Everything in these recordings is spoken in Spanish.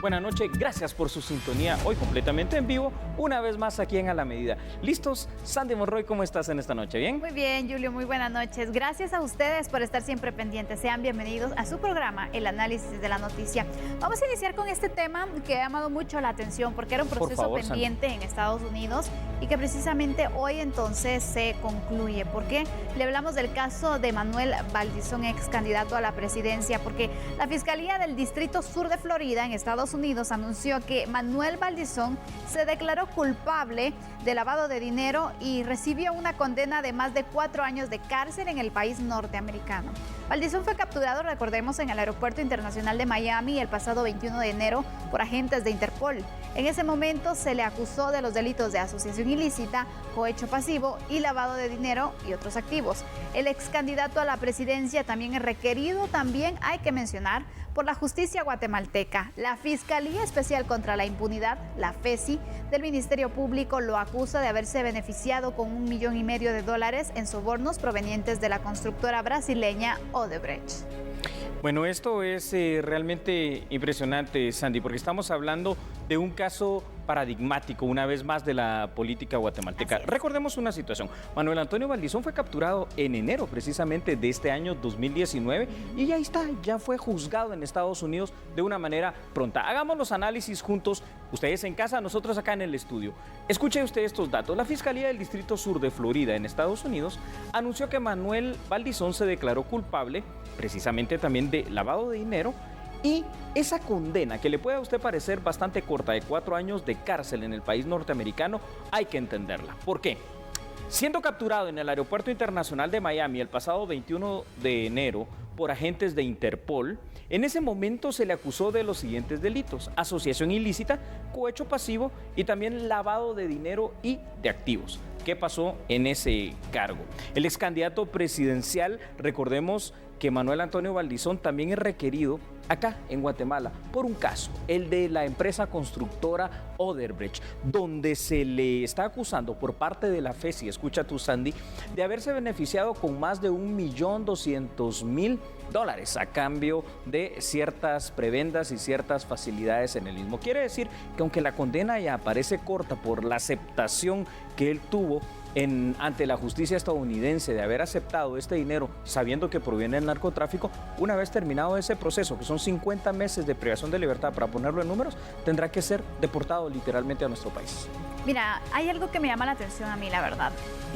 Buenas noches, gracias por su sintonía. Hoy completamente en vivo, una vez más aquí en A la Medida. ¿Listos? Sandy Monroy, ¿cómo estás en esta noche? ¿Bien? Muy bien, Julio, muy buenas noches. Gracias a ustedes por estar siempre pendientes. Sean bienvenidos a su programa, El Análisis de la Noticia. Vamos a iniciar con este tema que ha llamado mucho la atención porque era un proceso pendiente en Estados Unidos y que precisamente hoy entonces se concluye. ¿Por qué? Le hablamos del caso de Manuel Valdizón, ex candidato a la presidencia, porque la Fiscalía del Distrito Sur de Florida en Estados Unidos anunció que Manuel Valdizón se declaró culpable de lavado de dinero y recibió una condena de más de 4 años de cárcel en el país norteamericano. Valdizón fue capturado, recordemos, en el Aeropuerto Internacional de Miami el pasado 21 de enero por agentes de Interpol. En ese momento se le acusó de los delitos de asociación ilícita, cohecho pasivo y lavado de dinero y otros activos. El ex candidato a la presidencia también es requerido, hay que mencionar, por la justicia guatemalteca. La Fiscalía Especial contra la Impunidad, la FESI, del Ministerio Público lo acusa de haberse beneficiado con $1,5 millones en sobornos provenientes de la constructora brasileña Odebrecht. Bueno, esto es realmente impresionante, Sandy, porque estamos hablando de un caso paradigmático, una vez más, de la política guatemalteca. Recordemos una situación. Manuel Antonio Valdizón fue capturado en enero, precisamente, de este año 2019, y ya está, ya fue juzgado en Estados Unidos de una manera pronta. Hagamos los análisis juntos, ustedes en casa, nosotros acá en el estudio. Escuchen ustedes estos datos. La Fiscalía del Distrito Sur de Florida, en Estados Unidos, anunció que Manuel Valdizón se declaró culpable, precisamente también de lavado de dinero, y esa condena, que le puede a usted parecer bastante corta, de 4 años de cárcel en el país norteamericano, hay que entenderla. ¿Por qué? Siendo capturado en el Aeropuerto Internacional de Miami el pasado 21 de enero por agentes de Interpol, en ese momento se le acusó de los siguientes delitos: asociación ilícita, cohecho pasivo y también lavado de dinero y de activos. ¿Qué pasó en ese cargo? El ex candidato presidencial, recordemos que Manuel Antonio Valdizón también es requerido acá en Guatemala por un caso, el de la empresa constructora Odebrecht, donde se le está acusando por parte de la FESI, escucha tú, Sandy, de haberse beneficiado con más de $1,200,000 a cambio de ciertas prebendas y ciertas facilidades en el mismo. Quiere decir que aunque la condena ya parece corta por la aceptación que él tuvo ante la justicia estadounidense de haber aceptado este dinero sabiendo que proviene del narcotráfico, una vez terminado ese proceso, que son 50 meses de privación de libertad, para ponerlo en números, tendrá que ser deportado literalmente a nuestro país. Mira, hay algo que me llama la atención a mí, la verdad,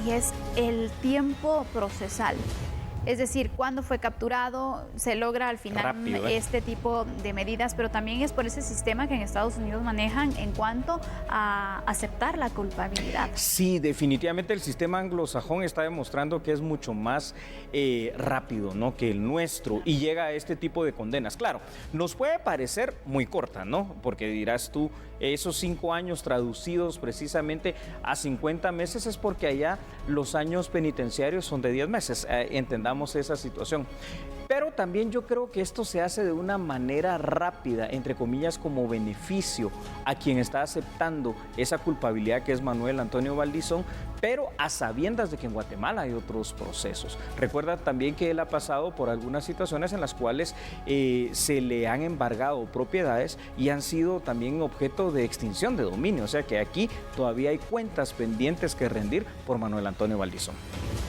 y es el tiempo procesal. Es decir, cuando fue capturado, se logra al final rápido, este tipo de medidas, pero también es por ese sistema que en Estados Unidos manejan en cuanto a aceptar la culpabilidad. Sí, definitivamente el sistema anglosajón está demostrando que es mucho más rápido, ¿no?, que el nuestro, y llega a este tipo de condenas. Claro, nos puede parecer muy corta, ¿no?, porque dirás tú, esos 5 años traducidos precisamente a 50 meses es porque allá los años penitenciarios son de 10 meses, entendamos esa situación. Pero también yo creo que esto se hace de una manera rápida, entre comillas, como beneficio a quien está aceptando esa culpabilidad, que es Manuel Antonio Valdizón, pero a sabiendas de que en Guatemala hay otros procesos. Recuerda también que él ha pasado por algunas situaciones en las cuales se le han embargado propiedades y han sido también objeto de extinción de dominio, o sea que aquí todavía hay cuentas pendientes que rendir por Manuel Antonio Valdizón.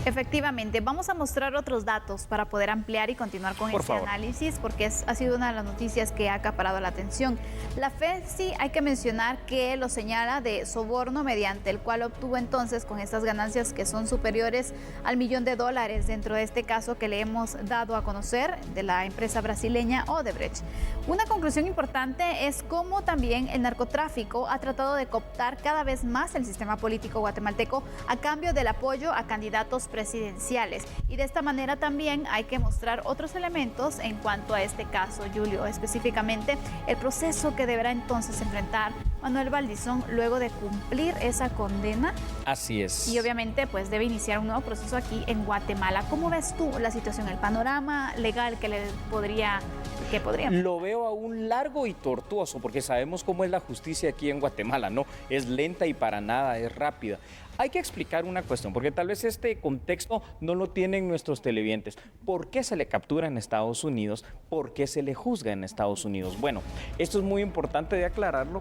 Efectivamente, vamos a mostrar otros datos para poder ampliar y continuar con este análisis, porque ha sido una de las noticias que ha acaparado la atención. La FESI, hay que mencionar que lo señala de soborno, mediante el cual obtuvo entonces con estas ganancias que son superiores al $1,000,000 dentro de este caso que le hemos dado a conocer de la empresa brasileña Odebrecht. Una conclusión importante es cómo también el narcotráfico ha tratado de cooptar cada vez más el sistema político guatemalteco a cambio del apoyo a candidatos presidenciales, y de esta manera también hay que mostrar otros elementos en cuanto a este caso, Julio, específicamente el proceso que deberá entonces enfrentar Manuel Valdizón luego de cumplir esa condena. Así es. Y obviamente pues debe iniciar un nuevo proceso aquí en Guatemala. ¿Cómo ves tú la situación, el panorama legal que podría? Lo veo aún largo y tortuoso, porque sabemos cómo es la justicia aquí en Guatemala, ¿no? Es lenta y para nada es rápida. Hay que explicar una cuestión, porque tal vez este contexto no lo tienen nuestros televidentes. ¿Por qué se le captura en Estados Unidos? ¿Por qué se le juzga en Estados Unidos? Bueno, esto es muy importante de aclararlo.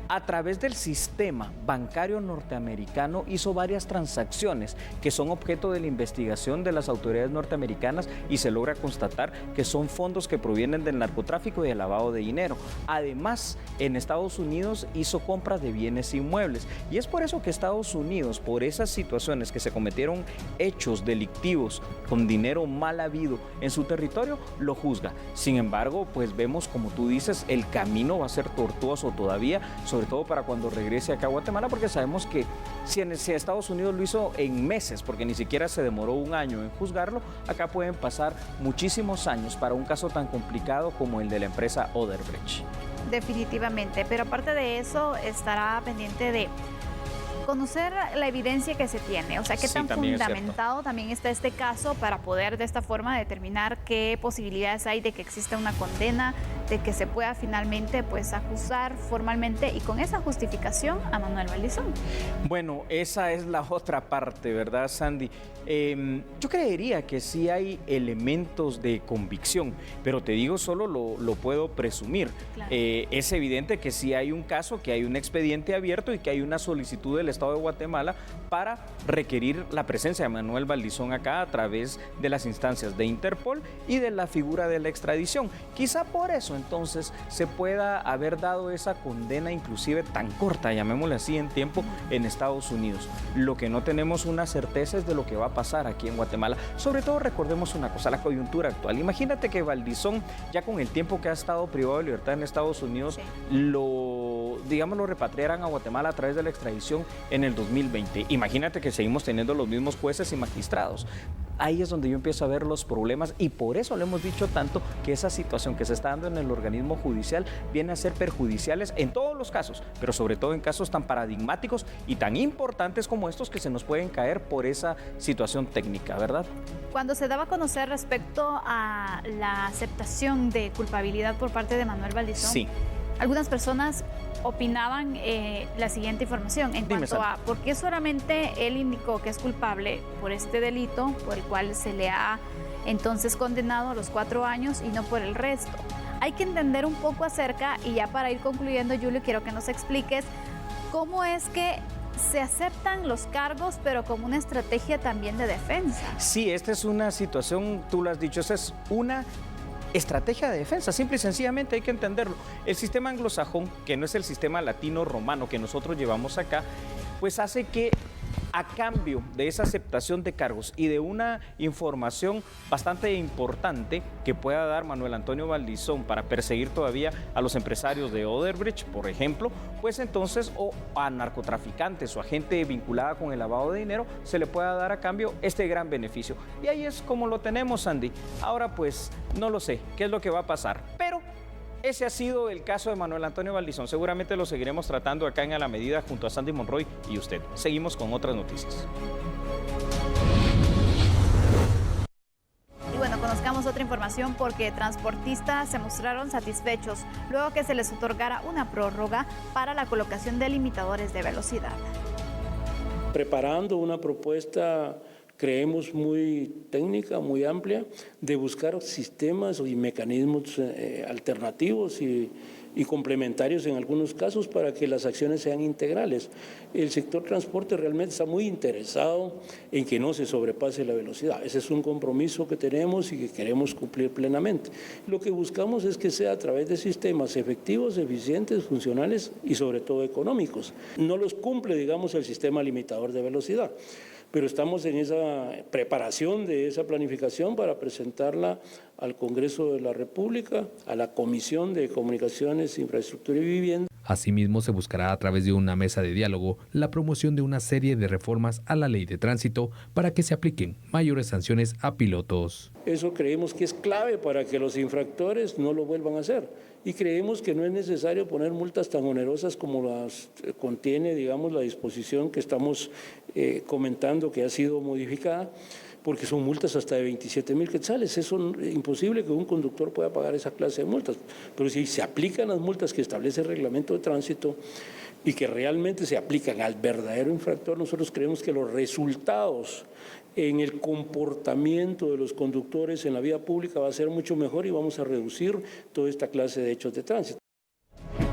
A través del sistema bancario norteamericano hizo varias transacciones que son objeto de la investigación de las autoridades norteamericanas y se logra constatar que son fondos que provienen del narcotráfico y del lavado de dinero. Además, en Estados Unidos hizo compras de bienes inmuebles y es por eso que Estados Unidos, por esas situaciones que se cometieron hechos delictivos con dinero mal habido en su territorio, lo juzga. Sin embargo, pues vemos, como tú dices, el camino va a ser tortuoso todavía, sobre todo para cuando regrese acá a Guatemala, porque sabemos que si Estados Unidos lo hizo en meses, porque ni siquiera se demoró un año en juzgarlo, acá pueden pasar muchísimos años para un caso tan complicado como el de la empresa Odebrecht. Definitivamente, pero aparte de eso estará pendiente de conocer la evidencia que se tiene, o sea, qué tan fundamentado también está este caso para poder de esta forma determinar qué posibilidades hay de que exista una condena, de que se pueda finalmente pues acusar formalmente y con esa justificación a Manuel Valdizón. Bueno, esa es la otra parte, ¿verdad, Sandy? Yo creería que sí hay elementos de convicción, pero te digo, solo lo puedo presumir. Claro. Es evidente que sí hay un caso, que hay un expediente abierto y que hay una solicitud del Estado de Guatemala para requerir la presencia de Manuel Valdizón acá a través de las instancias de Interpol y de la figura de la extradición. Quizá por eso entonces se pueda haber dado esa condena inclusive tan corta, llamémosle así, en tiempo en Estados Unidos. Lo que no tenemos una certeza es de lo que va a pasar aquí en Guatemala. Sobre todo recordemos una cosa, la coyuntura actual. Imagínate que Valdizón, ya con el tiempo que ha estado privado de libertad en Estados Unidos, lo repatriaran a Guatemala a través de la extradición en el 2020. Imagínate que seguimos teniendo los mismos jueces y magistrados. Ahí es donde yo empiezo a ver los problemas y por eso le hemos dicho tanto que esa situación que se está dando en el organismo judicial viene a ser perjudiciales en todos los casos, pero sobre todo en casos tan paradigmáticos y tan importantes como estos que se nos pueden caer por esa situación técnica, ¿verdad? Cuando se daba a conocer respecto a la aceptación de culpabilidad por parte de Manuel Valdizón, sí, algunas personas opinaban la siguiente información en cuanto a por qué solamente él indicó que es culpable por este delito por el cual se le ha entonces condenado a los 4 años y no por el resto. Hay que entender un poco acerca, y ya para ir concluyendo, Julio, quiero que nos expliques cómo es que se aceptan los cargos, pero como una estrategia también de defensa. Sí, esta es una situación, tú lo has dicho, esa es una estrategia de defensa, simple y sencillamente hay que entenderlo. El sistema anglosajón, que no es el sistema latino-romano que nosotros llevamos acá, pues hace que a cambio de esa aceptación de cargos y de una información bastante importante que pueda dar Manuel Antonio Valdizón para perseguir todavía a los empresarios de Odebrecht, por ejemplo, pues entonces o a narcotraficantes o a gente vinculada con el lavado de dinero, se le pueda dar a cambio este gran beneficio. Y ahí es como lo tenemos, Sandy. Ahora pues no lo sé qué es lo que va a pasar, pero ese ha sido el caso de Manuel Antonio Valdizón. Seguramente lo seguiremos tratando acá en A la Medida junto a Sandy Monroy y usted. Seguimos con otras noticias. Y bueno, conozcamos otra información porque transportistas se mostraron satisfechos luego que se les otorgara una prórroga para la colocación de limitadores de velocidad. Preparando una propuesta, creemos, muy técnica, muy amplia, de buscar sistemas y mecanismos alternativos y complementarios en algunos casos para que las acciones sean integrales. El sector transporte realmente está muy interesado en que no se sobrepase la velocidad. Ese es un compromiso que tenemos y que queremos cumplir plenamente. Lo que buscamos es que sea a través de sistemas efectivos, eficientes, funcionales y sobre todo económicos. No los cumple, digamos, el sistema limitador de velocidad, pero estamos en esa preparación de esa planificación para presentarla al Congreso de la República, a la Comisión de Comunicaciones, Infraestructura y Vivienda. Asimismo, se buscará a través de una mesa de diálogo la promoción de una serie de reformas a la ley de tránsito para que se apliquen mayores sanciones a pilotos. Eso creemos que es clave para que los infractores no lo vuelvan a hacer. Y creemos que no es necesario poner multas tan onerosas como las contiene, digamos, la disposición que estamos comentando que ha sido modificada, porque son multas hasta de 27,000 quetzales. Es imposible que un conductor pueda pagar esa clase de multas. Pero si se aplican las multas que establece el reglamento de tránsito y que realmente se aplican al verdadero infractor, nosotros creemos que los resultados en el comportamiento de los conductores en la vía pública va a ser mucho mejor y vamos a reducir toda esta clase de hechos de tránsito.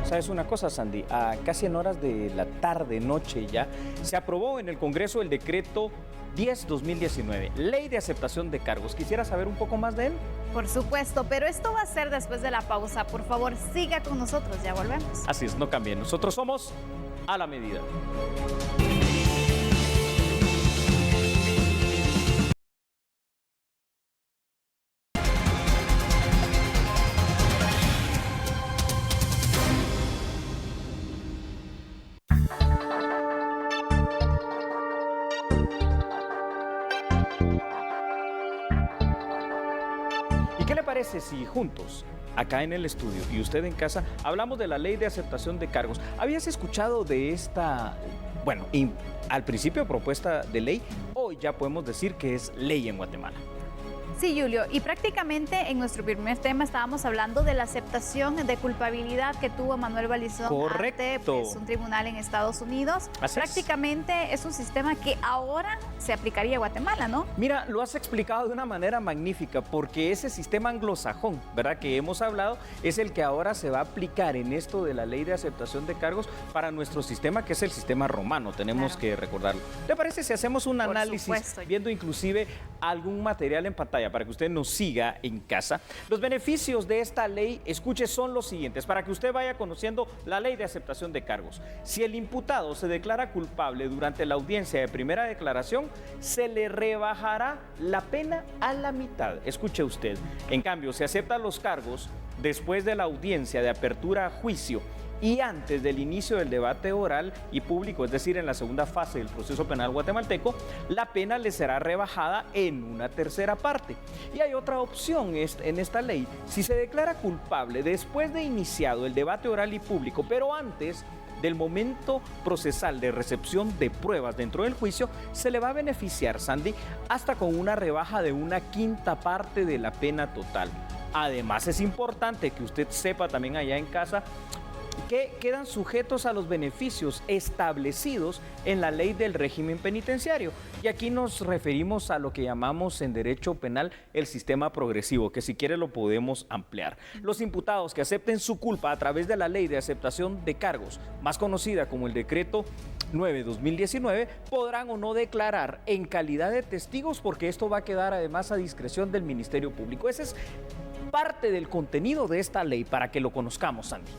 ¿Sabes una cosa, Sandy? A casi en horas de la tarde, noche ya, se aprobó en el Congreso el decreto 10/2019, Ley de Aceptación de Cargos. ¿Quisiera saber un poco más de él? Por supuesto, pero esto va a ser después de la pausa. Por favor, siga con nosotros, ya volvemos. Así es, no cambien. Nosotros somos A la Medida. ¿Qué le parece si juntos, acá en el estudio y usted en casa, hablamos de la Ley de Aceptación de Cargos? ¿Habías escuchado de esta, bueno, al principio propuesta de ley? Hoy ya podemos decir que es ley en Guatemala. Sí, Julio, y prácticamente en nuestro primer tema estábamos hablando de la aceptación de culpabilidad que tuvo Manuel Valizón ante un tribunal en Estados Unidos. Prácticamente es un sistema que ahora se aplicaría a Guatemala, ¿no? Mira, lo has explicado de una manera magnífica, porque ese sistema anglosajón, ¿verdad?, que hemos hablado, es el que ahora se va a aplicar en esto de la Ley de Aceptación de Cargos para nuestro sistema, que es el sistema romano, tenemos que recordarlo. ¿Te parece si hacemos un análisis viendo inclusive algún material en pantalla para que usted nos siga en casa? Los beneficios de esta ley, escuche, son los siguientes, para que usted vaya conociendo la Ley de Aceptación de Cargos. Si el imputado se declara culpable durante la audiencia de primera declaración, se le rebajará la pena a la mitad. Escuche usted. En cambio, si acepta los cargos después de la audiencia de apertura a juicio y antes del inicio del debate oral y público, es decir, en la segunda fase del proceso penal guatemalteco, la pena le será rebajada en una tercera parte. Y hay otra opción en esta ley. Si se declara culpable después de iniciado el debate oral y público, pero antes del momento procesal de recepción de pruebas dentro del juicio, se le va a beneficiar, Sandy, hasta con una rebaja de una quinta parte de la pena total. Además, es importante que usted sepa también allá en casa que quedan sujetos a los beneficios establecidos en la ley del régimen penitenciario. Y aquí nos referimos a lo que llamamos en derecho penal el sistema progresivo, que si quiere lo podemos ampliar. Los imputados que acepten su culpa a través de la Ley de Aceptación de Cargos, más conocida como el Decreto 9/2019, podrán o no declarar en calidad de testigos, porque esto va a quedar además a discreción del Ministerio Público. Ese es parte del contenido de esta ley para que lo conozcamos, Sandy.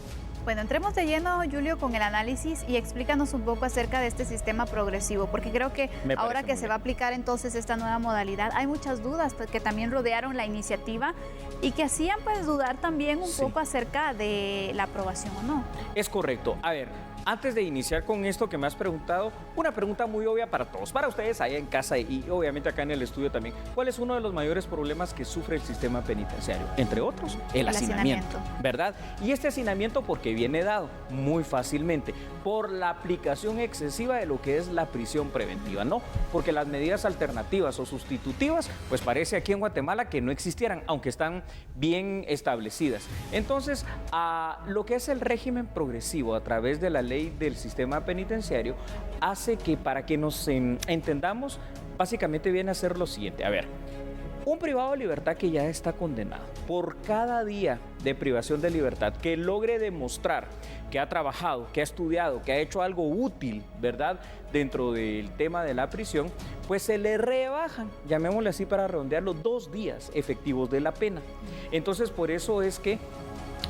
Bueno, entremos de lleno, Julio, con el análisis y explícanos un poco acerca de este sistema progresivo, porque creo que ahora que se va a aplicar entonces esta nueva modalidad, hay muchas dudas que también rodearon la iniciativa y que hacían pues dudar también un poco acerca de la aprobación o no. Es correcto. A ver, antes de iniciar con esto que me has preguntado, una pregunta muy obvia para todos, para ustedes allá en casa y obviamente acá en el estudio también. ¿Cuál es uno de los mayores problemas que sufre el sistema penitenciario? Entre otros, el hacinamiento, ¿verdad? Y este hacinamiento, ¿por qué viene dado? Muy fácilmente, por la aplicación excesiva de lo que es la prisión preventiva, ¿no? Porque las medidas alternativas o sustitutivas, pues parece aquí en Guatemala que no existieran, aunque están bien establecidas. Entonces, lo que es el régimen progresivo a través de la ley del sistema penitenciario hace que, para que nos entendamos, básicamente viene a ser lo siguiente. A ver, un privado de libertad que ya está condenado, por cada día de privación de libertad que logre demostrar que ha trabajado, que ha estudiado, que ha hecho algo útil, ¿verdad?, dentro del tema de la prisión, pues se le rebajan, llamémosle así para redondearlo, 2 días efectivos de la pena. Entonces, por eso es que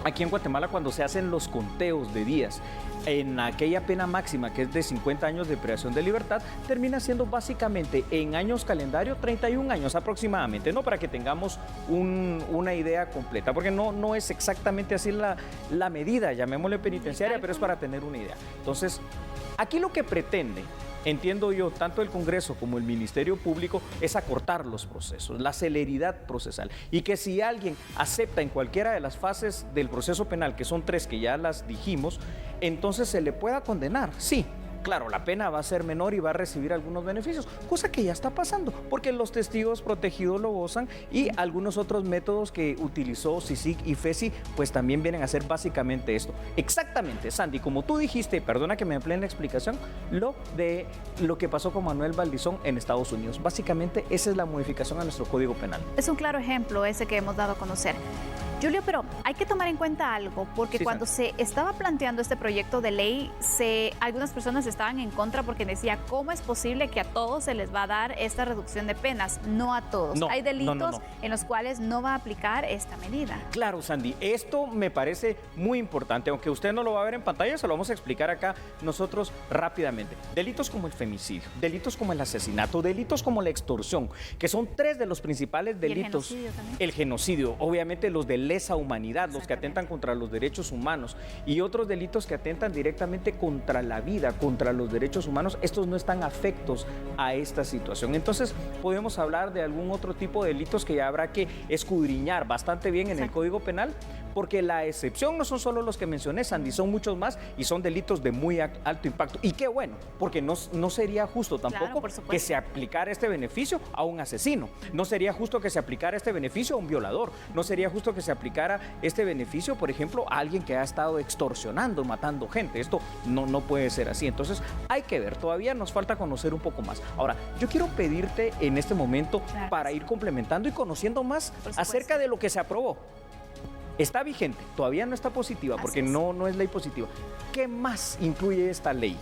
aquí en Guatemala cuando se hacen los conteos de días en aquella pena máxima que es de 50 años de privación de libertad, termina siendo básicamente en años calendario 31 años aproximadamente, ¿no? Para que tengamos una idea completa, porque no es exactamente así la medida, llamémosle penitenciaria, pero es para tener una idea. Entonces, aquí lo que pretende, entiendo yo, tanto el Congreso como el Ministerio Público, es acortar los procesos, la celeridad procesal. Y que si alguien acepta en cualquiera de las fases del proceso penal, que son 3 que ya las dijimos, entonces se le pueda condenar, sí. Claro, la pena va a ser menor y va a recibir algunos beneficios, cosa que ya está pasando, porque los testigos protegidos lo gozan y algunos otros métodos que utilizó CICIG y FECI, pues también vienen a hacer básicamente esto. Exactamente, Sandy, como tú dijiste, perdona que me emplee en la explicación, lo que pasó con Manuel Valdizón en Estados Unidos. Básicamente esa es la modificación a nuestro Código Penal. Es un claro ejemplo ese que hemos dado a conocer. Julio, pero hay que tomar en cuenta algo, porque sí, cuando se estaba planteando este proyecto de ley, algunas personas estaban en contra porque decía, ¿cómo es posible que a todos se les va a dar esta reducción de penas? No a todos. No, hay delitos en los cuales no va a aplicar esta medida. Claro, Sandy, esto me parece muy importante, aunque usted no lo va a ver en pantalla, se lo vamos a explicar acá nosotros rápidamente. Delitos como el femicidio, delitos como el asesinato, delitos como la extorsión, que son 3 de los principales delitos. El genocidio, obviamente los de lesa humanidad, los que atentan contra los derechos humanos y otros delitos que atentan directamente contra la vida, contra los derechos humanos, estos no están afectos a esta situación. Entonces podemos hablar de algún otro tipo de delitos que ya habrá que escudriñar bastante bien en el Código Penal, porque la excepción no son solo los que mencioné, Sandy, son muchos más y son delitos de muy alto impacto. Y qué bueno, porque no sería justo tampoco que se aplicara este beneficio a un asesino, no sería justo que se aplicara este beneficio a un violador, no sería justo que se aplicara este beneficio, por ejemplo, a alguien que ha estado extorsionando, matando gente. Esto no puede ser así. Entonces hay que ver, todavía nos falta conocer un poco más. Ahora, yo quiero pedirte en este momento, para ir complementando y conociendo más acerca de lo que se aprobó. Está vigente, todavía no está positiva, porque no es ley positiva. ¿Qué más incluye esta ley?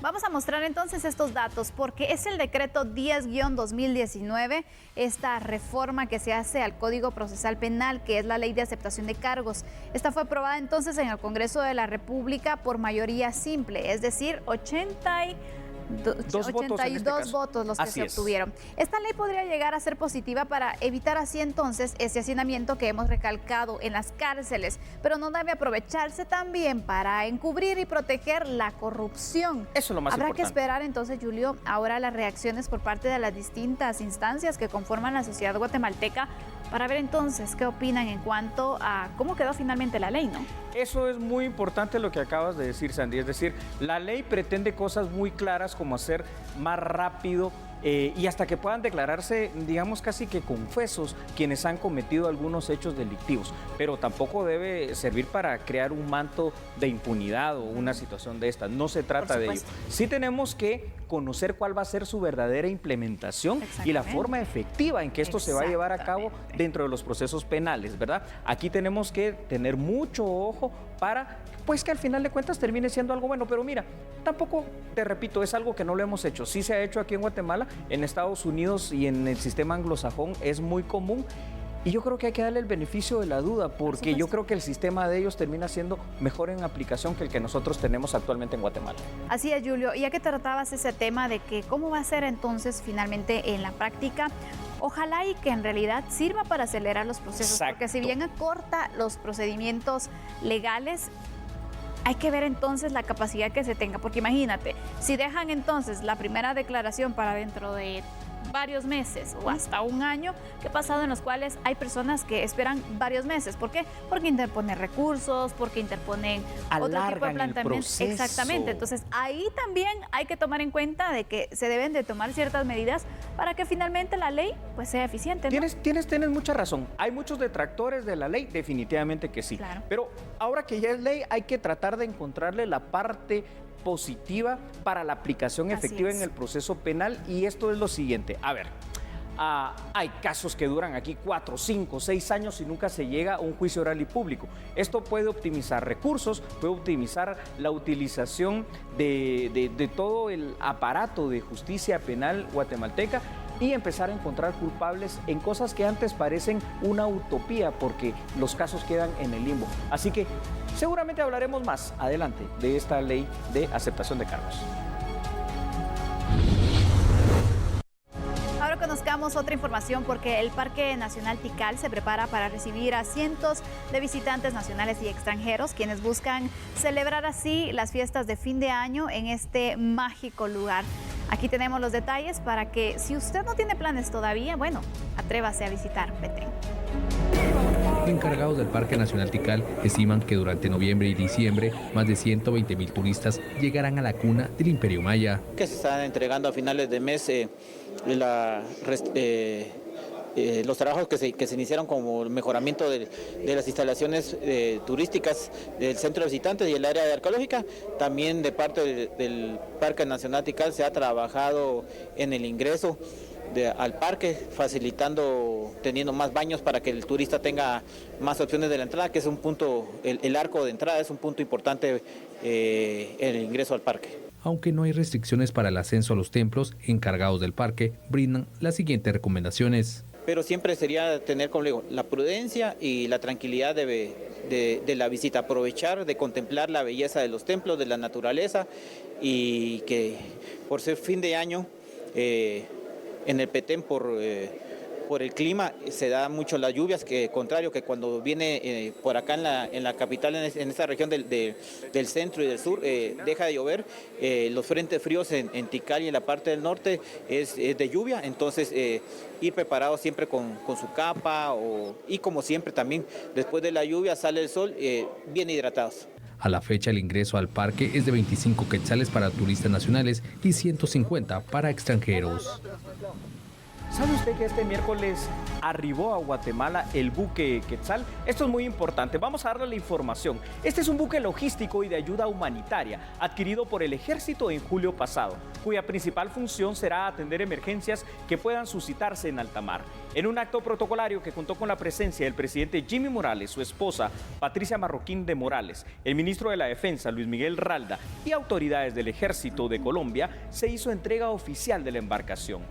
Vamos a mostrar entonces estos datos, porque es el decreto 10-2019, esta reforma que se hace al Código Procesal Penal, que es la ley de aceptación de cargos. Esta fue aprobada entonces en el Congreso de la República por mayoría simple, es decir, 82 votos los que se obtuvieron. Esta ley podría llegar a ser positiva para evitar así entonces ese hacinamiento que hemos recalcado en las cárceles, pero no debe aprovecharse también para encubrir y proteger la corrupción. Eso es lo más importante. Habrá que esperar entonces, Julio, ahora las reacciones por parte de las distintas instancias que conforman la sociedad guatemalteca para ver entonces qué opinan en cuanto a cómo quedó finalmente la ley, ¿no? Eso es muy importante lo que acabas de decir, Sandy. Es decir, la ley pretende cosas muy claras como hacer más rápido y hasta que puedan declararse, digamos, casi que confesos quienes han cometido algunos hechos delictivos, pero tampoco debe servir para crear un manto de impunidad o una situación de esta. No se trata de ello. Sí tenemos que conocer cuál va a ser su verdadera implementación y la forma efectiva en que esto se va a llevar a cabo dentro de los procesos penales, ¿verdad? Aquí tenemos que tener mucho ojo para, pues, que al final de cuentas termine siendo algo bueno. Pero mira, tampoco, te repito, es algo que no lo hemos hecho. Sí se ha hecho aquí en Guatemala, en Estados Unidos y en el sistema anglosajón es muy común. Y yo creo que hay que darle el beneficio de la duda, porque yo creo que el sistema de ellos termina siendo mejor en aplicación que el que nosotros tenemos actualmente en Guatemala. Así es, Julio. Y ya que tratabas ese tema de que cómo va a ser entonces finalmente en la práctica, ojalá y que en realidad sirva para acelerar los procesos, porque si bien acorta los procedimientos legales, hay que ver entonces la capacidad que se tenga, porque imagínate, si dejan entonces la primera declaración para dentro de varios meses o hasta un año, que ha pasado en los cuales hay personas que esperan varios meses. ¿Por qué? Porque interponen recursos, porque interponen otro tipo de planteamientos. Exactamente. Entonces, ahí también hay que tomar en cuenta de que se deben de tomar ciertas medidas para que finalmente la ley pues sea eficiente, ¿no? Tienes mucha razón. Hay muchos detractores de la ley, definitivamente que sí. Claro. Pero ahora que ya es ley, hay que tratar de encontrarle la parte positiva para la aplicación efectiva en el proceso penal, y esto es lo siguiente. A ver, hay casos que duran aquí 4, 5, 6 años y nunca se llega a un juicio oral y público. Esto puede optimizar recursos, puede optimizar la utilización de todo el aparato de justicia penal guatemalteca, y empezar a encontrar culpables en cosas que antes parecen una utopía porque los casos quedan en el limbo. Así que seguramente hablaremos más adelante de esta ley de aceptación de cargos. Ahora conozcamos otra información porque el Parque Nacional Tikal se prepara para recibir a cientos de visitantes nacionales y extranjeros quienes buscan celebrar así las fiestas de fin de año en este mágico lugar. Aquí tenemos los detalles para que si usted no tiene planes todavía, bueno, atrévase a visitar Petén. Encargados del Parque Nacional Tikal estiman que durante noviembre y diciembre más de 120,000 turistas llegarán a la cuna del Imperio Maya. Que se están entregando a finales de mes los trabajos que se iniciaron como el mejoramiento de las instalaciones turísticas del centro de visitantes y el área arqueológica. También de parte del Parque Nacional Tikal se ha trabajado en el ingreso al parque, facilitando, teniendo más baños para que el turista tenga más opciones de la entrada, que es un punto, el arco de entrada es un punto importante en el ingreso al parque. Aunque no hay restricciones para el ascenso a los templos, encargados del parque brindan las siguientes recomendaciones. Pero siempre sería tener, como digo, la prudencia y la tranquilidad de la visita, aprovechar de contemplar la belleza de los templos, de la naturaleza, y que por ser fin de año en el Petén por el clima se da mucho las lluvias, que contrario que cuando viene por acá en la capital, en esta región del centro y del sur, deja de llover. Los frentes fríos en Tikal y en la parte del norte es de lluvia, entonces ir preparados siempre con su capa y como siempre también después de la lluvia sale el sol, bien hidratados. A la fecha el ingreso al parque es de 25 quetzales para turistas nacionales y 150 para extranjeros. ¿Sabe usted que este miércoles arribó a Guatemala el buque Quetzal? Esto es muy importante, vamos a darle la información. Este es un buque logístico y de ayuda humanitaria adquirido por el Ejército en julio pasado, cuya principal función será atender emergencias que puedan suscitarse en alta mar. En un acto protocolario que contó con la presencia del presidente Jimmy Morales, su esposa Patricia Marroquín de Morales, el ministro de la Defensa Luis Miguel Ralda y autoridades del Ejército de Colombia, se hizo entrega oficial de la embarcación.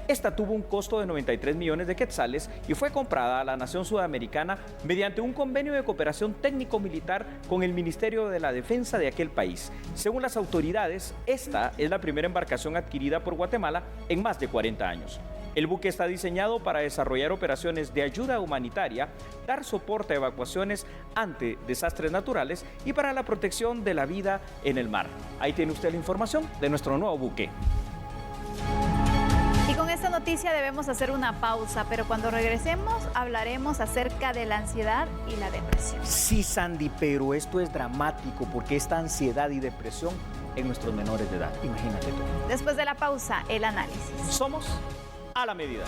Esta tuvo un costo de 93 millones de quetzales y fue comprada a la nación sudamericana mediante un convenio de cooperación técnico-militar con el Ministerio de la Defensa de aquel país. Según las autoridades, esta es la primera embarcación adquirida por Guatemala en más de 40 años. El buque está diseñado para desarrollar operaciones de ayuda humanitaria, dar soporte a evacuaciones ante desastres naturales y para la protección de la vida en el mar. Ahí tiene usted la información de nuestro nuevo buque. Y con esta noticia debemos hacer una pausa, pero cuando regresemos hablaremos acerca de la ansiedad y la depresión. Sí, Sandy, pero esto es dramático porque esta ansiedad y depresión en nuestros menores de edad, imagínate tú. Después de la pausa, el análisis. Somos a la medida.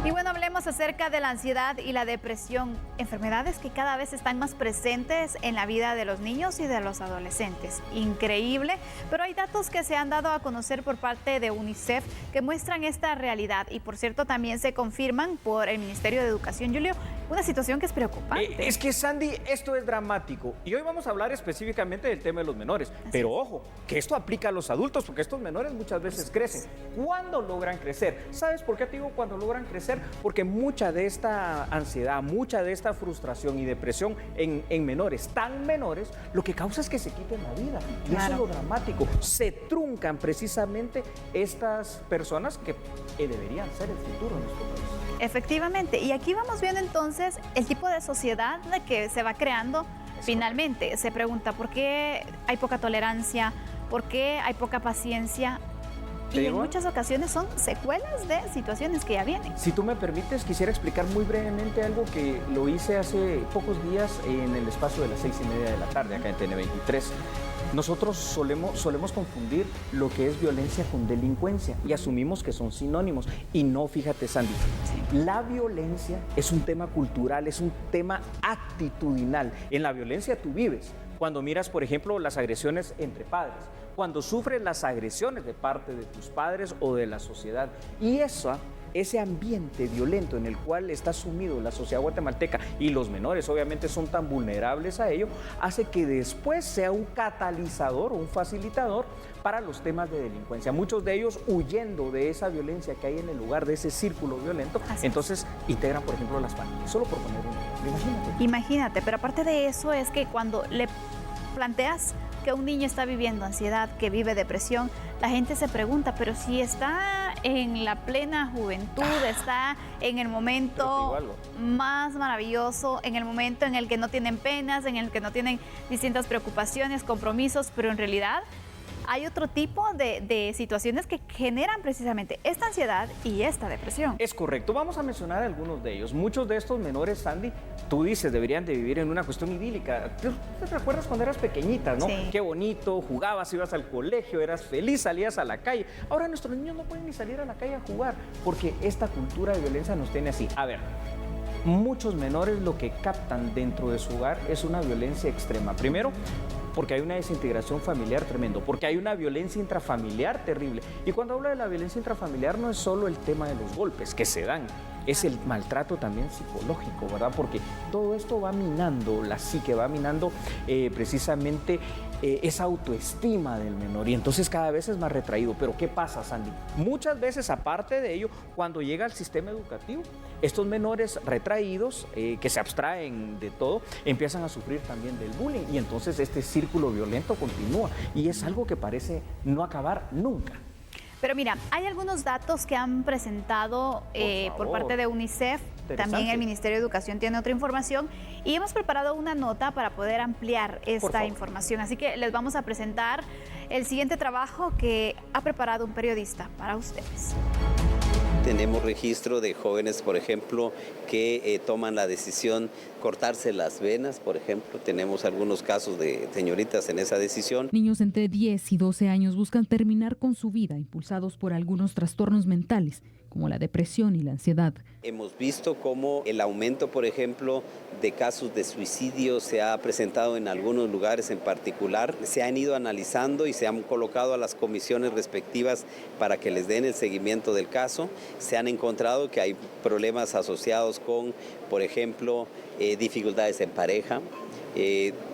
Y bueno, hablemos acerca de la ansiedad y la depresión, enfermedades que cada vez están más presentes en la vida de los niños y de los adolescentes. Increíble, pero hay datos que se han dado a conocer por parte de UNICEF que muestran esta realidad y por cierto también se confirman por el Ministerio de Educación, Julio, una situación que es preocupante. Es que Sandy, esto es dramático y hoy vamos a hablar específicamente del tema de los menores, pero ojo, que esto aplica a los adultos porque estos menores muchas veces crecen. ¿Cuándo logran crecer? ¿Sabes por qué te digo cuando logran crecer? Porque mucha de esta ansiedad, mucha de esta frustración y depresión en menores, tan menores, lo que causa es que se quiten la vida. Y claro, eso es lo dramático. Se truncan precisamente estas personas que deberían ser el futuro de nuestro país. Efectivamente, y aquí vamos viendo entonces el tipo de sociedad que se va creando. Finalmente, se pregunta por qué hay poca tolerancia, por qué hay poca paciencia. Y en muchas ocasiones son secuelas de situaciones que ya vienen. Si tú me permites, quisiera explicar muy brevemente algo que lo hice hace pocos días en el espacio de las 6:30 de la tarde, acá en TN23. Nosotros solemos confundir lo que es violencia con delincuencia y asumimos que son sinónimos. Y no, fíjate, Sandy, la violencia es un tema cultural, es un tema actitudinal. En la violencia tú vives. Cuando miras, por ejemplo, las agresiones entre padres, cuando sufres las agresiones de parte de tus padres o de la sociedad. Y esa ese ambiente violento en el cual está sumido la sociedad guatemalteca y los menores obviamente son tan vulnerables a ello, hace que después sea un catalizador o un facilitador para los temas de delincuencia. Muchos de ellos huyendo de esa violencia que hay en el lugar, de ese círculo violento, entonces integran, por ejemplo, las familias, solo por poner un ejemplo. Imagínate, pero aparte de eso es que cuando le planteas que un niño está viviendo ansiedad, que vive depresión, la gente se pregunta, pero si está en la plena juventud, está en el momento más maravilloso, en el momento en el que no tienen penas, en el que no tienen distintas preocupaciones, compromisos, pero en realidad hay otro tipo de situaciones que generan precisamente esta ansiedad y esta depresión. Es correcto, vamos a mencionar algunos de ellos. Muchos de estos menores, Sandy, tú dices, deberían de vivir en una cuestión idílica. ¿Te recuerdas cuando eras pequeñita, no? Sí. Qué bonito, jugabas, ibas al colegio, eras feliz, salías a la calle. Ahora nuestros niños no pueden ni salir a la calle a jugar porque esta cultura de violencia nos tiene así. A ver, muchos menores lo que captan dentro de su hogar es una violencia extrema. Primero, porque hay una desintegración familiar tremendo, porque hay una violencia intrafamiliar terrible. Y cuando hablo de la violencia intrafamiliar no es solo el tema de los golpes que se dan, es el maltrato también psicológico, ¿verdad? Porque todo esto va minando la psique, va minando precisamente esa autoestima del menor y entonces cada vez es más retraído. Pero ¿qué pasa, Sandy? Muchas veces, aparte de ello, cuando llega al sistema educativo, estos menores retraídos, que se abstraen de todo, empiezan a sufrir también del bullying y entonces este círculo violento continúa y es algo que parece no acabar nunca. Pero mira, hay algunos datos que han presentado por parte de UNICEF, también el Ministerio de Educación tiene otra información y hemos preparado una nota para poder ampliar esta información. Así que les vamos a presentar el siguiente trabajo que ha preparado un periodista para ustedes. Tenemos registro de jóvenes, por ejemplo, que toman la decisión cortarse las venas, por ejemplo. Tenemos algunos casos de señoritas en esa decisión. Niños entre 10 y 12 años buscan terminar con su vida, impulsados por algunos trastornos mentales, como la depresión y la ansiedad. Hemos visto cómo el aumento, por ejemplo, de casos de suicidio se ha presentado en algunos lugares en particular. Se han ido analizando y se han colocado a las comisiones respectivas para que les den el seguimiento del caso. Se han encontrado que hay problemas asociados con, por ejemplo, dificultades en pareja,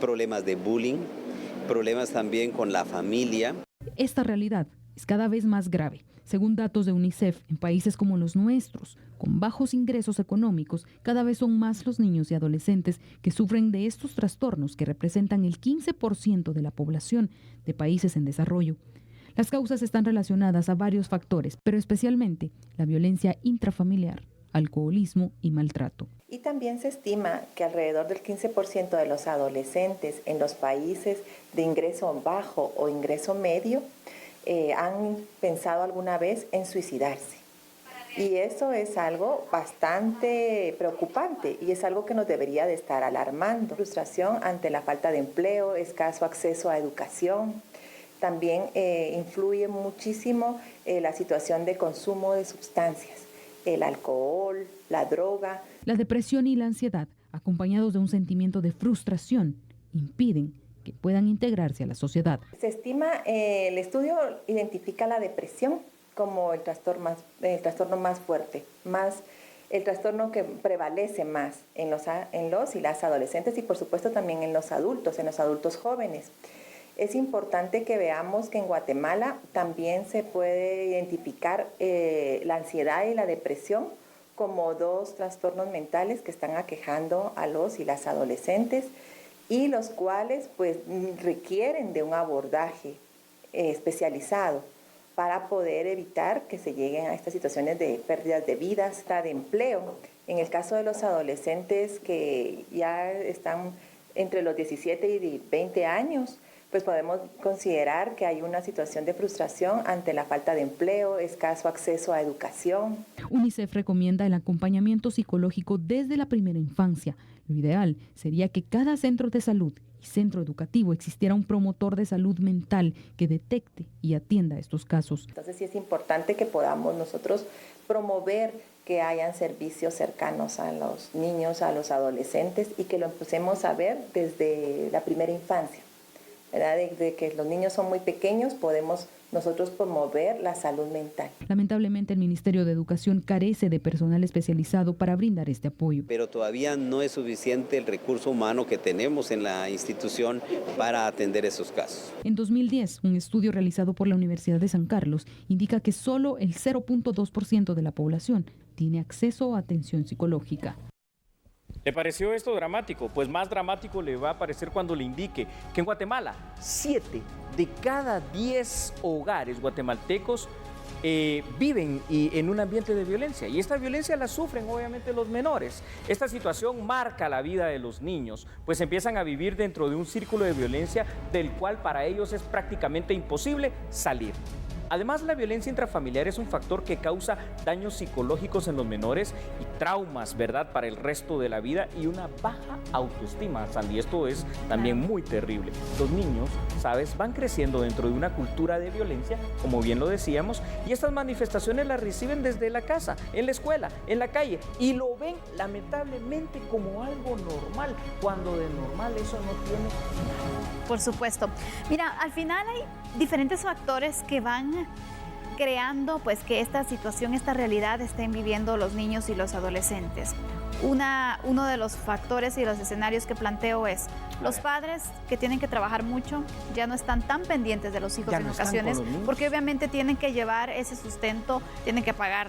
problemas de bullying, problemas también con la familia. Esta realidad es cada vez más grave. Según datos de UNICEF, en países como los nuestros, con bajos ingresos económicos, cada vez son más los niños y adolescentes que sufren de estos trastornos que representan el 15% de la población de países en desarrollo. Las causas están relacionadas a varios factores, pero especialmente la violencia intrafamiliar, alcoholismo y maltrato. Y también se estima que alrededor del 15% de los adolescentes en los países de ingreso bajo o ingreso medio han pensado alguna vez en suicidarse. Y eso es algo bastante preocupante y es algo que nos debería de estar alarmando. Frustración ante la falta de empleo, escaso acceso a educación. También influye muchísimo la situación de consumo de sustancias, el alcohol, la droga. La depresión y la ansiedad, acompañados de un sentimiento de frustración, impiden que puedan integrarse a la sociedad. Se estima, el estudio identifica la depresión como el trastorno más fuerte, el trastorno que prevalece más en los y las adolescentes y por supuesto también en los adultos jóvenes. Es importante que veamos que en Guatemala también se puede identificar la ansiedad y la depresión como dos trastornos mentales que están aquejando a los y las adolescentes y los cuales pues requieren de un abordaje especializado para poder evitar que se lleguen a estas situaciones de pérdidas de vidas, hasta de empleo. En el caso de los adolescentes que ya están entre los 17 y 20 años, pues podemos considerar que hay una situación de frustración ante la falta de empleo, escaso acceso a educación. UNICEF recomienda el acompañamiento psicológico desde la primera infancia. Lo ideal sería que cada centro de salud y centro educativo existiera un promotor de salud mental que detecte y atienda estos casos. Entonces sí es importante que podamos nosotros promover que hayan servicios cercanos a los niños, a los adolescentes y que lo empecemos a ver desde la primera infancia, ¿verdad? De que los niños son muy pequeños, podemos nosotros promover la salud mental. Lamentablemente, el Ministerio de Educación carece de personal especializado para brindar este apoyo. Pero todavía no es suficiente el recurso humano que tenemos en la institución para atender esos casos. En 2010, un estudio realizado por la Universidad de San Carlos indica que solo el 0.2% de la población tiene acceso a atención psicológica. ¿Le pareció esto dramático? Pues más dramático le va a parecer cuando le indique que en Guatemala 7 de cada 10 hogares guatemaltecos viven en un ambiente de violencia, y esta violencia la sufren obviamente los menores. Esta situación marca la vida de los niños, pues empiezan a vivir dentro de un círculo de violencia del cual para ellos es prácticamente imposible salir. Además, la violencia intrafamiliar es un factor que causa daños psicológicos en los menores y traumas, ¿verdad?, para el resto de la vida, y una baja autoestima, Sandy. Esto es también muy terrible. Los niños, ¿sabes?, van creciendo dentro de una cultura de violencia, como bien lo decíamos, y estas manifestaciones las reciben desde la casa, en la escuela, en la calle, y lo ven lamentablemente como algo normal, cuando de normal eso no tiene nada. Por supuesto. Mira, al final hay diferentes factores que van creando pues que esta situación, esta realidad estén viviendo los niños y los adolescentes. Uno de los factores y los escenarios que planteo es los padres que tienen que trabajar mucho, ya no están tan pendientes de los hijos en ocasiones, porque obviamente tienen que llevar ese sustento, tienen que pagar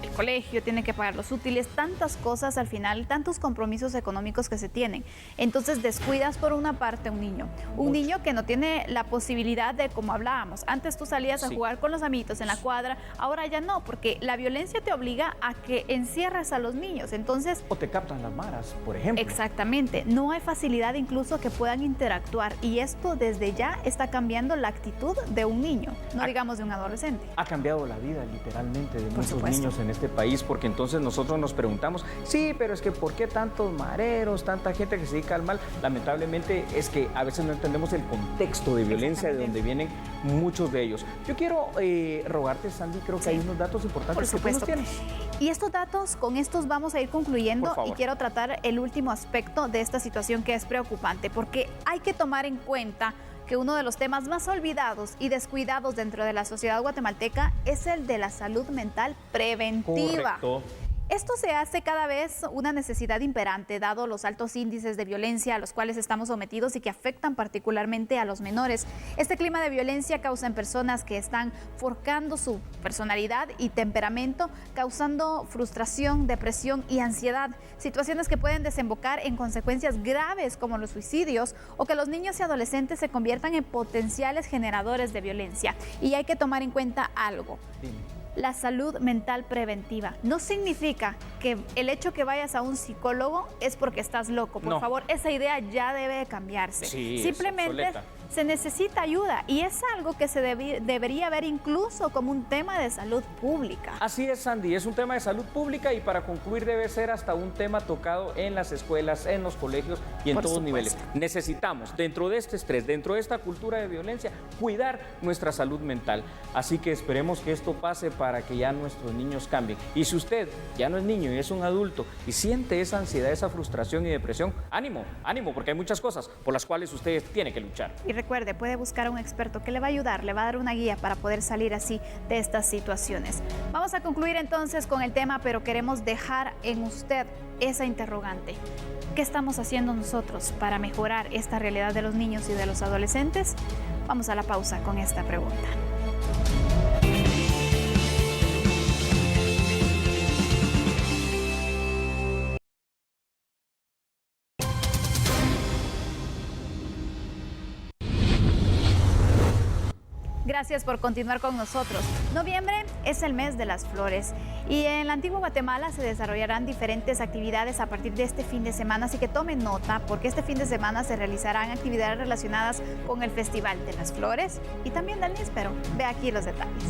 el colegio, tienen que pagar los útiles, tantas cosas al final, tantos compromisos económicos que se tienen. Entonces descuidas por una parte un niño que no tiene la posibilidad de, como hablábamos, antes tú salías a jugar con los amiguitos en la cuadra, ahora ya no, porque la violencia te obliga a que encierres a los niños, entonces... O te captan las maras, por ejemplo. Exactamente, no hay facilidad incluso que puedan interactuar, y esto desde ya está cambiando la actitud de un niño, no digamos de un adolescente. Ha cambiado la vida literalmente de muchos niños en este país, porque entonces nosotros nos preguntamos, sí, pero es que ¿por qué tantos mareros, tanta gente que se dedica al mal? Lamentablemente es que a veces no entendemos el contexto de violencia de donde vienen muchos de ellos. Yo quiero rogarte, Sandy, creo que hay unos datos importantes que tú nos tienes. Y estos datos, con estos vamos a ir concluyendo, y quiero tratar el último aspecto de esta situación que es preocupante, porque hay que tomar en cuenta que uno de los temas más olvidados y descuidados dentro de la sociedad guatemalteca es el de la salud mental preventiva. Correcto. Esto se hace cada vez una necesidad imperante, dado los altos índices de violencia a los cuales estamos sometidos y que afectan particularmente a los menores. Este clima de violencia causa en personas que están forjando su personalidad y temperamento, causando frustración, depresión y ansiedad, situaciones que pueden desembocar en consecuencias graves como los suicidios, o que los niños y adolescentes se conviertan en potenciales generadores de violencia. Y hay que tomar en cuenta algo. La salud mental preventiva no significa que el hecho que vayas a un psicólogo es porque estás loco. Por favor, esa idea ya debe de cambiarse. Sí, simplemente se necesita ayuda, y es algo que se debería ver incluso como un tema de salud pública. Así es, Sandy, es un tema de salud pública, y para concluir debe ser hasta un tema tocado en las escuelas, en los colegios y en todos niveles. Necesitamos, dentro de este estrés, dentro de esta cultura de violencia, cuidar nuestra salud mental. Así que esperemos que esto pase para que ya nuestros niños cambien. Y si usted ya no es niño y es un adulto y siente esa ansiedad, esa frustración y depresión, ánimo, ánimo, porque hay muchas cosas por las cuales usted tiene que luchar. Y recuerde, puede buscar a un experto que le va a ayudar, le va a dar una guía para poder salir así de estas situaciones. Vamos a concluir entonces con el tema, pero queremos dejar en usted esa interrogante. ¿Qué estamos haciendo nosotros para mejorar esta realidad de los niños y de los adolescentes? Vamos a la pausa con esta pregunta. Gracias por continuar con nosotros. Noviembre es el mes de las flores, y en la antigua Guatemala se desarrollarán diferentes actividades a partir de este fin de semana, así que tomen nota, porque este fin de semana se realizarán actividades relacionadas con el Festival de las Flores y también del Níspero. Ve aquí los detalles.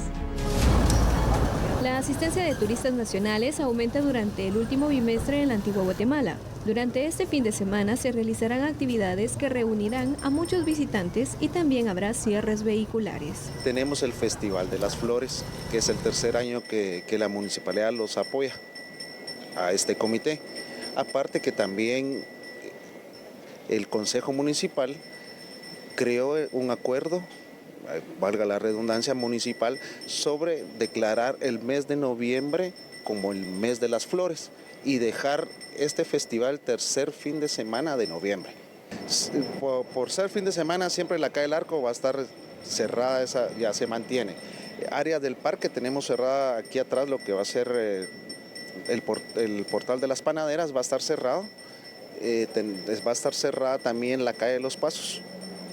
La asistencia de turistas nacionales aumenta durante el último bimestre en la antigua Guatemala. Durante este fin de semana se realizarán actividades que reunirán a muchos visitantes, y también habrá cierres vehiculares. Tenemos el Festival de las Flores, que es el tercer año que la municipalidad los apoya a este comité. Aparte que también el Consejo Municipal creó un acuerdo, valga la redundancia, municipal, sobre declarar el mes de noviembre como el mes de las flores y dejar este festival tercer fin de semana de noviembre. Por ser fin de semana, siempre la calle del Arco va a estar cerrada, esa ya se mantiene. Área del parque tenemos cerrada aquí atrás lo que va a ser el portal de las panaderas, va a estar cerrado. Va a estar cerrada también la calle de los Pasos,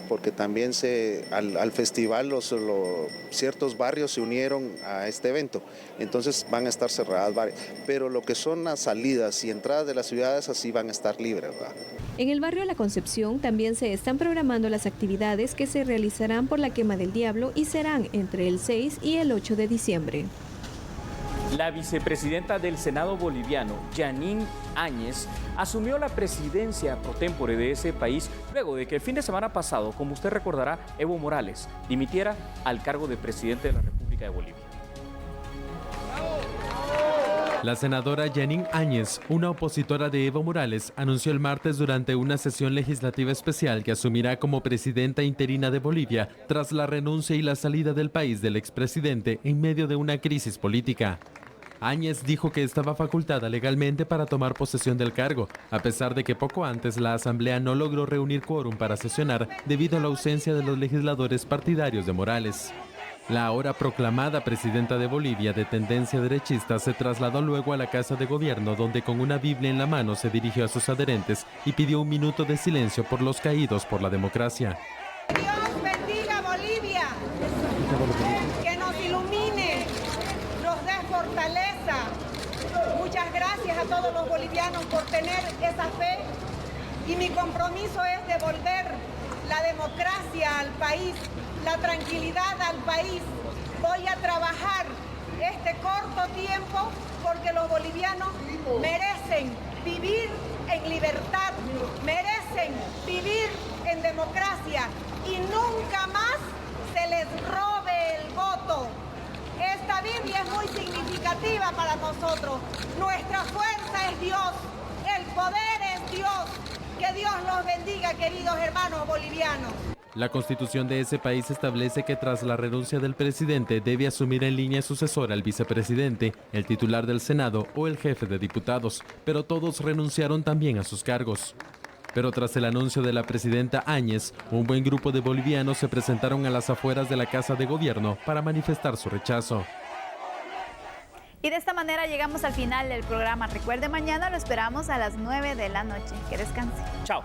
porque también al festival ciertos barrios se unieron a este evento, entonces van a estar cerradas varias, pero lo que son las salidas y entradas de las ciudades así van a estar libres, ¿verdad? En el barrio La Concepción también se están programando las actividades que se realizarán por la Quema del Diablo y serán entre el 6 y el 8 de diciembre. La vicepresidenta del Senado boliviano, Janine Áñez, asumió la presidencia pro tempore de ese país luego de que el fin de semana pasado, como usted recordará, Evo Morales dimitiera al cargo de presidente de la República de Bolivia. La senadora Janine Áñez, una opositora de Evo Morales, anunció el martes durante una sesión legislativa especial que asumirá como presidenta interina de Bolivia tras la renuncia y la salida del país del expresidente en medio de una crisis política. Áñez dijo que estaba facultada legalmente para tomar posesión del cargo, a pesar de que poco antes la Asamblea no logró reunir quórum para sesionar debido a la ausencia de los legisladores partidarios de Morales. La ahora proclamada presidenta de Bolivia de tendencia derechista se trasladó luego a la Casa de Gobierno, donde con una Biblia en la mano se dirigió a sus adherentes y pidió un minuto de silencio por los caídos por la democracia. Dios bendiga Bolivia, que nos ilumine, nos dé fortaleza. Muchas gracias a todos los bolivianos por tener esa fe y mi compromiso es devolver la democracia al país, la tranquilidad al país. Voy a trabajar este corto tiempo porque los bolivianos merecen vivir en libertad, merecen vivir en democracia y nunca más se les robe el voto. Esta Biblia es muy significativa para nosotros. Nuestra fuerza es Dios, el poder es Dios. Que Dios los bendiga, queridos hermanos bolivianos. La Constitución de ese país establece que tras la renuncia del presidente debe asumir en línea sucesora el vicepresidente, el titular del Senado o el jefe de diputados, pero todos renunciaron también a sus cargos. Pero tras el anuncio de la presidenta Áñez, un buen grupo de bolivianos se presentaron a las afueras de la Casa de Gobierno para manifestar su rechazo. Y de esta manera llegamos al final del programa. Recuerde, mañana lo esperamos a las 9 de la noche. Que descanse. Chao.